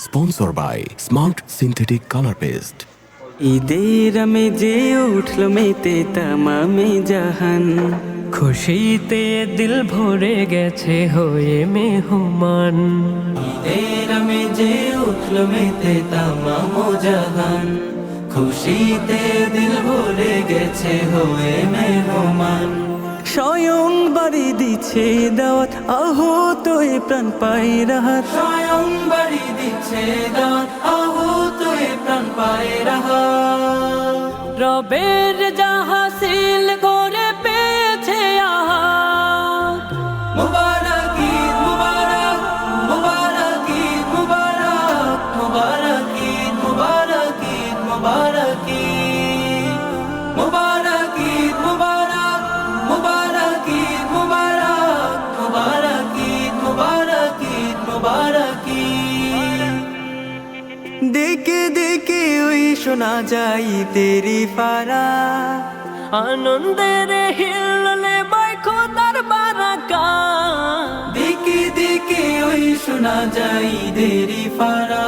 Sponsored by Smart Synthetic Color Paste. ঈদের আমেজে উঠলো মেতে তামামে জাহান, খুশিতে দিল ভরে গেছে হয়ে মেহমান। ঈদের আমেজে উঠলো মেতে তামামো জাহান, খুশিতে দিল ভরে গেছে হয়ে মেহমান। স্বয়ং বাড়ি দিচ্ছে দাওয়াত, আহত এ প্রাণ পাই রাহাত। স্বয়ং বাড়ি দিচ্ছে দাওয়াত, আহত এ প্রাণ পাই রাহাত। রবের যা হাসিল করে পেয়েছে আহাত। মুবারক ঈদ মুবারক, মুবারক ঈদ মুবারক, মুবারক ঈদ মুবারক, ঈদ মুবারক ঈদ, মুবারক ঈদ মুবারক, মুবারক ঈদ মুবারক, মুবারক ঈদ মুবারক, ঈদ মুবারক ঈদ। দেখে দেখে ওই শোনা যায় তেরি ফারা, আনন্দের হিললে বাই খোদার বারাকা। দেখে দেখে ওই শোনা যায় তেরি ফারা,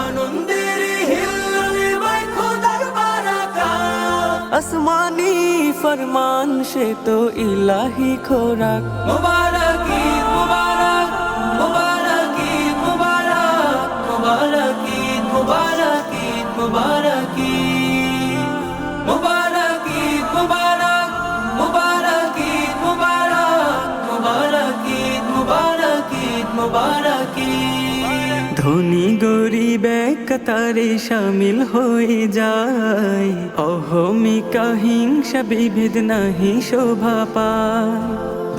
আনন্দের হিললে বাই খোদার বারাকা। আসমানি ফরমান সে তো ইলাহি খোরাক। মুবারক ঈদ মুবারক, মুবারক ঈদ মুবারক, মুবারক ঈদ মুবারক, ঈদ মুবারক ঈদ, মুবারক ঈদ মুবারক, মুবারক ঈদ মুবারক, মুবারক ঈদ মুবারক, ঈদ মুবারক ঈদ। ধনী গরিব এক কাতারে শামিল হয়ে যায়, অহমিকা হিংসা বিভেদ নাহি শোভা পায়।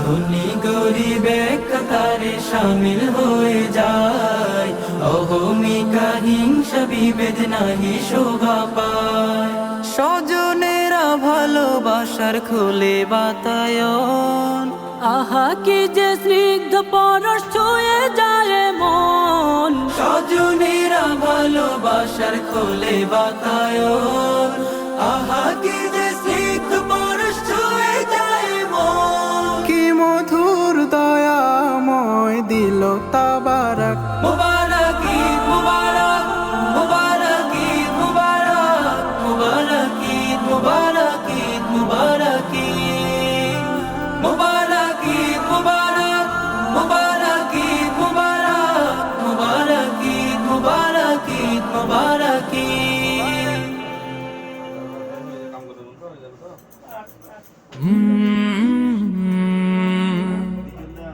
ধনী গরিব এক কাতারে শামিল হয়ে যায়, অহমিকা হিংসা বিভেদ নাহি শোভা পায়। স্বজনেরা ভালোবাসার খোলে বাতায়ন, আহা কি যে স্নিগ্ধ পরশ ছুঁয়ে যায় মন। স্বজনেরা ভালোবাসার খোলে বাতায়ন, আহা কি যে স্নিগ্ধ পরশ ছুঁয়ে যায় মন। কি মধুর দয়াময় দিল তাবারাক। মুবারক ঈদ মুবারক, মুবারক ঈদ মুবারক, মুবারক ঈদ মুবারক, ঈদ মুবারক ঈদ, মুবারক ঈদ মুবারক, মুবারক ঈদ মুবারক, মুবারক ঈদ মুবারক, ঈদ মুবারক Eid.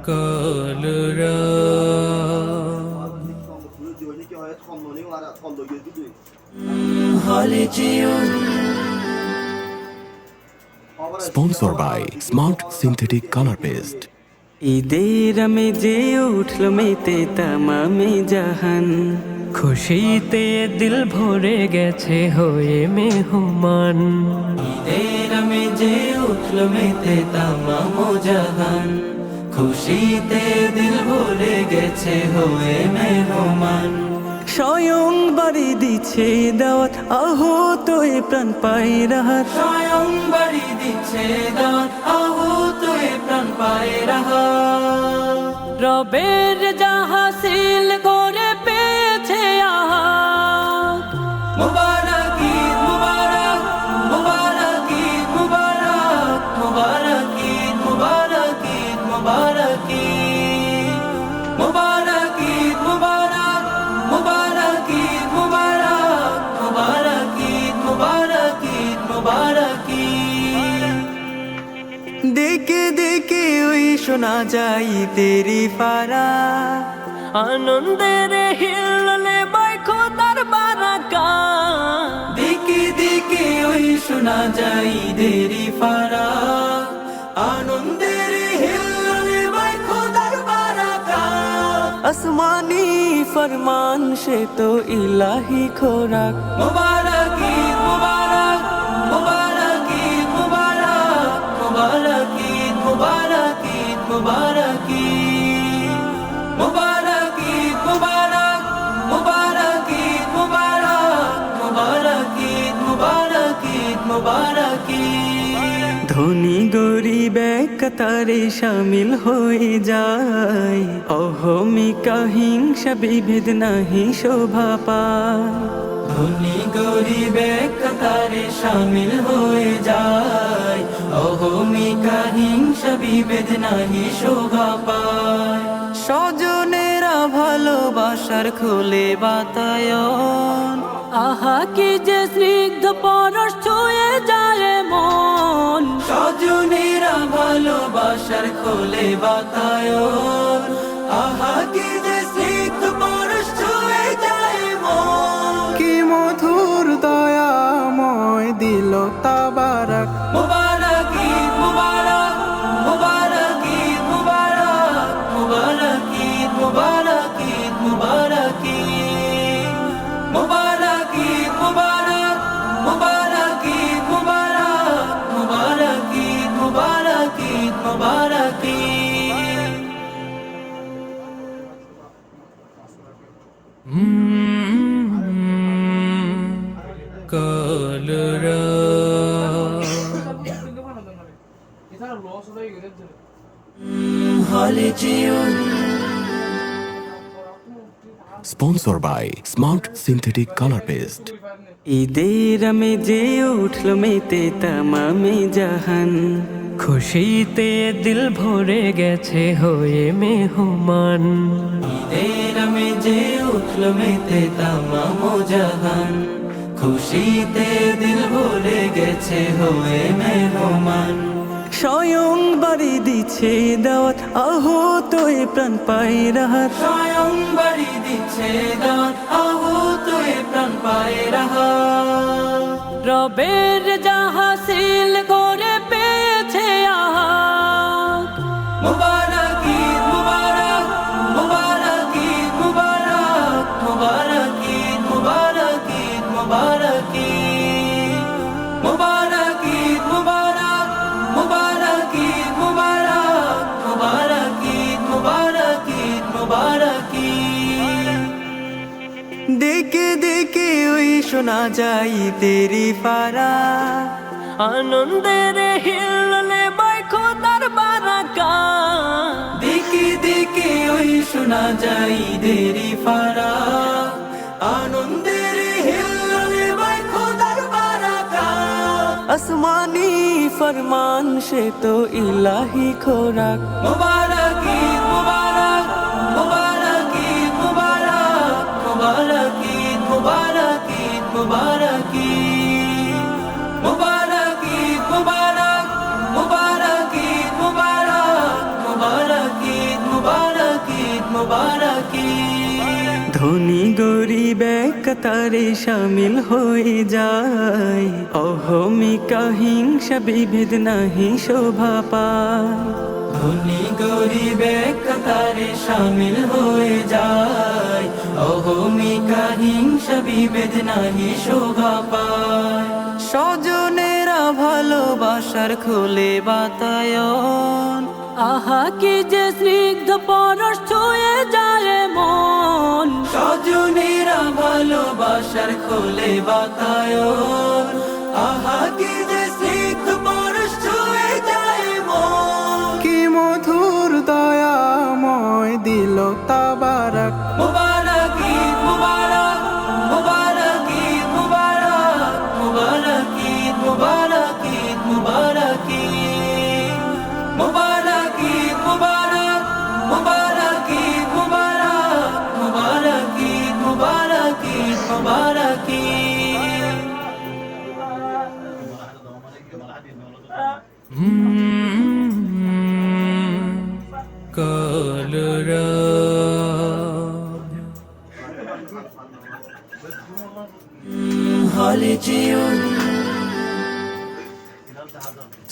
কলরা Sponsored by Smart Synthetic Color Paste. ঈদের আমেজে উঠলো মেতে তামামে জাহান, খুশিতে দিল ভরে গেছে হয়ে মেহমান। ঈদের আমেজে উঠলো মেতে তামামো জাহান, খুশিতে দিল ভরে গেছে হয়ে মেহমান। স্বয়ং বাড়ি দিচ্ছে দাওয়াত, আহত এ প্রাণ পাই রাহাত। স্বয়ং বাড়ি দিচ্ছে দাওয়াত, আহত এ প্রাণ পাই রাহাত। রবের যা হাসিল করে পেয়েছে আহাত। মুবারক ঈদ মুবারক, মুবারক ঈদ মুবারক, মুবারক ঈদ মুবারক, ঈদ মুবারক ঈদ, মুবারক ঈদ মুবারক, মুবারক ঈদ মুবারক, মুবারক ঈদ মুবারক, ঈদ মুবারক ঈদ। দেখে দেখে ওই শোনা যায় তেরি ফারা, আনন্দের হিললে বাই খোদার বারাকা। দেখে দেখে ওই শোনা যায় তেরি ফারা, আনন্দের হিললে বাই খোদার বারাকা। আসমানি ফরমান সে তো ইলাহি খোরাক। মুবারক ঈদ মুবারক, মুবারক ঈদ মুবারক, মুবারক ঈদ মুবারক, ঈদ মুবারক ঈদ, মুবারক ঈদ মুবারক, মুবারক ঈদ মুবারক, মুবারক ঈদ মুবারক, ঈদ মুবারক ঈদ। ধনী গরিব এক কাতারে শামিল হয়ে যায়, অহমিকা হিংসা বিভেদ নাহি শোভা পায়। ধনী গরিব এক কাতারে শামিল হয়ে যায়, অহমিকা হিংসা বিভেদ নাহি শোভা পায়। স্বজনেরা ভালোবাসার খোলে বাতায়ন, আহা কি যে স্নিগ্ধ পরশ ছুঁয়ে যায় মন। স্বজনেরা ভালোবাসার খোলে বাতায়ন, আহা কি যে স্নিগ্ধ পরশ ছুঁয়ে যায় মন। কি মধুর দয়াময় দিল তাবারাক, মুবারক ঈদ মুবারক, মুবারক ঈদ মুবারক, মুবারক ঈদ মুবারক, ঈদ মুবারক ঈদ মুবারক, ঈদ মুবারক, মুবারক ঈদ মুবারক, মুবারক ঈদ মুবারক, ঈদ মুবারক Eid. Sponsored by Smart Synthetic Color Paste. ঈদের আমেজে উঠলো মেতে তামামে জাহান, খুশিতে দিল ভরে গেছে হয়ে মেহমান। ঈদের আমেজে উঠলো মেতে তামাম জাহান, খুশিতে দিল ভরে গেছে হয়ে মেহমান। স্বয়ং বাড়ি দিচ্ছে দাওয়াত, আহত এ প্রাণ পায় রাহাত। স্বয়ং বাড়ি দিচ্ছে দাওয়াত, আহত এ প্রাণ পায় রাহাত। রবের যা হাসিল করে পেয়েছে আহাত। মুবারক ঈদ মুবারক, মুবারক ঈদ মুবারক, মুবারক ঈদ মুবারক, ঈদ মুবারক ঈদ মুবারক, ঈদ মুবারক, মুবারক ঈদ মুবারক, মুবারক ঈদ মুবারক, ঈদ মুবারক ঈদ। দেখে দেখে ওই শোনা যায় তেরি ফারা, আনন্দের হিললে বাই খোদার বারাকা। দেখে দেখে ওই শোনা যায় তেরি ফারা, আনন্দের হিললে বাই খোদার বারাকা। আসমানি ফরমান সে তো ইলাহি খোরাক। মুবারক ঈদ মুবারক, মুবারক ঈদ মুবারক, মুবারক ঈদ মুবারক, ঈদ মুবারক ঈদ মুবারক, ঈদ মুবারক, মুবারক ঈদ মুবারক, মুবারক ঈদ মুবারক, ঈদ মুবারক ঈদ। ধনী গরিব এক কাতারে শামিল হয়ে যায়, অহমিকা হিংসা বিভেদ নাহি শোভা পায়। ধনী গরিব এক কাতারে শামিল হয়ে যায়, অহমিকা হিংসা বিভেদ নাহি শোভা পায়। স্বজনেরা ভালোবাসার খোলে বাতায়ন, আহা কি যে স্নিগ্ধ পরশ ছুঁয়ে যায় মন। স্বজনেরা ভালোবাসার খোলে বাতায়ন, আহা কি যে স্নিগ্ধ পরশ ছুঁয়ে যায় মন। কি মধুর দয়াময় দিল তাবারাক, মুবারক ঈদ মুবারক, মুবারক ঈদ মুবারক, মুবারক ঈদ মুবারক, ঈদ মুবারক ঈদ মুবারক, ঈদ মুবারক, মুবারক ঈদ মুবারক, মুবারক ঈদ মুবারক, ঈদ মুবারক Eid.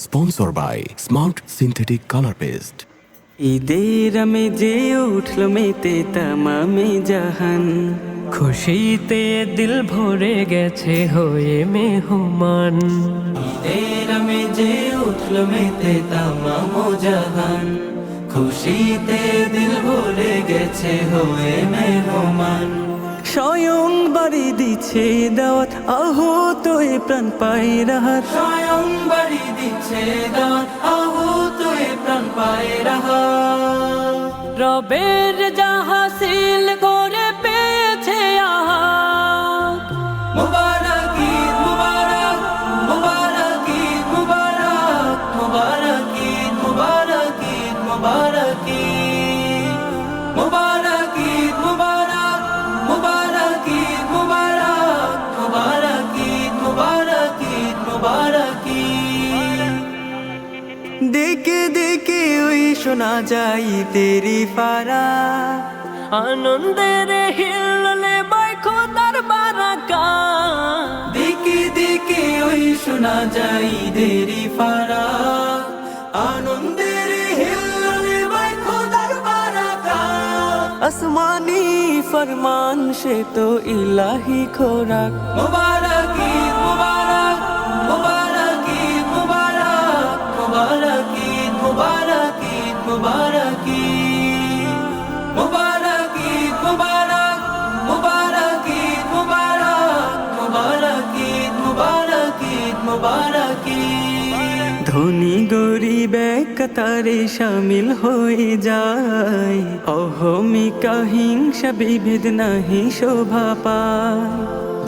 Sponsored by Smart Synthetic Color Paste. ঈদের আমেজে উঠলো মেতে তামামে জাহান, খুশিতে দিল ভরে গেছে হয়ে মেহমান। ঈদের আমেজে উঠলো মেতে তামাম জাহান, খুশিতে দিল ভরে গেছে হয়ে মেহমান। স্বয়ং বাড়ি দিচ্ছে দাওয়াত আহত এ প্রাণ পায় রাহাত স্বয়ং বাড়ি দিচ্ছে দাওয়াত আহত এ প্রাণ পায় রাহাত রবের জাহাসিল করে পেয়েছে আহাত মুবারক ঈদ মুবারক মুবারক ঈদ মুবারক মুবারক ঈদ মুবারক ঈদ মুবারক ঈদ মুবারক ঈদ মুবারক মুবারক ঈদ মুবারক মুবারক ঈদ মুবারক ঈদ মুবারক ঈদ দেখে দেখে ওই শোনা যায় তেরি ফারা আনন্দের হিললে বাই খোদার বারাকা দেখে দেখে ওই শোনা যায় তেরি ফারা আনন্দের হিললে বাই খোদার বারাকা আসমানি ফরমান সে তো ইলাহি খোরাক মুবারক ঈদ মুবারক মুবারক ঈদ মুবারক মুবারক ঈদ মুবারক ঈদ মুবারক ঈদ মুবারক ঈদ মুবারক মুবারক ঈদ মুবারক মুবারক ঈদ মুবারক ঈদ মুবারক ঈদ ধনী গরিব এক কাতারে শামিল হয়ে যায় অহমিকা হিংসা বিভেদ নাহি শোভা পায়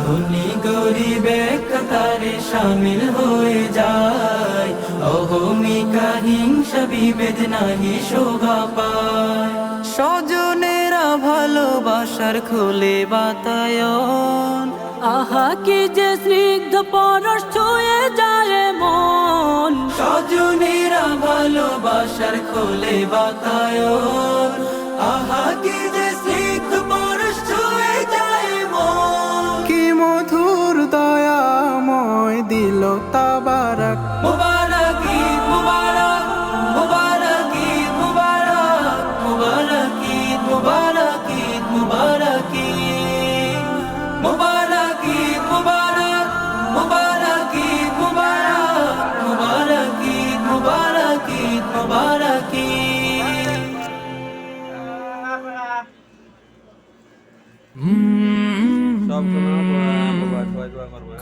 ধনী গরিব এক কাতারে শামিল হয়ে যায় অহমিকা হিংসা বিভেদ নাহি শোভা পায় স্বজনেরা ভালোবাসার খোলে বাতায়ন আহা কি যে স্নিগ্ধ পরশ ছুঁয়ে যায় মন স্বজনেরা ভালোবাসার খোলে বাতায়ন আহা কি যে স্নিগ্ধ পরশ ছুঁয়ে যায় মন কি মধুর দয়াময় দিল তাবারাক মুবারক ঈদ মুবারক মুবারক ঈদ মুবারক মুবারক ঈদ মুবারক ঈদ মুবারক ঈদ মুবারক ঈদ মুবারক মুবারক ঈদ মুবারক মুবারক ঈদ মুবারক ঈদ মুবারক ঈদ সব শোনার পর সবাই দোয়া করবে।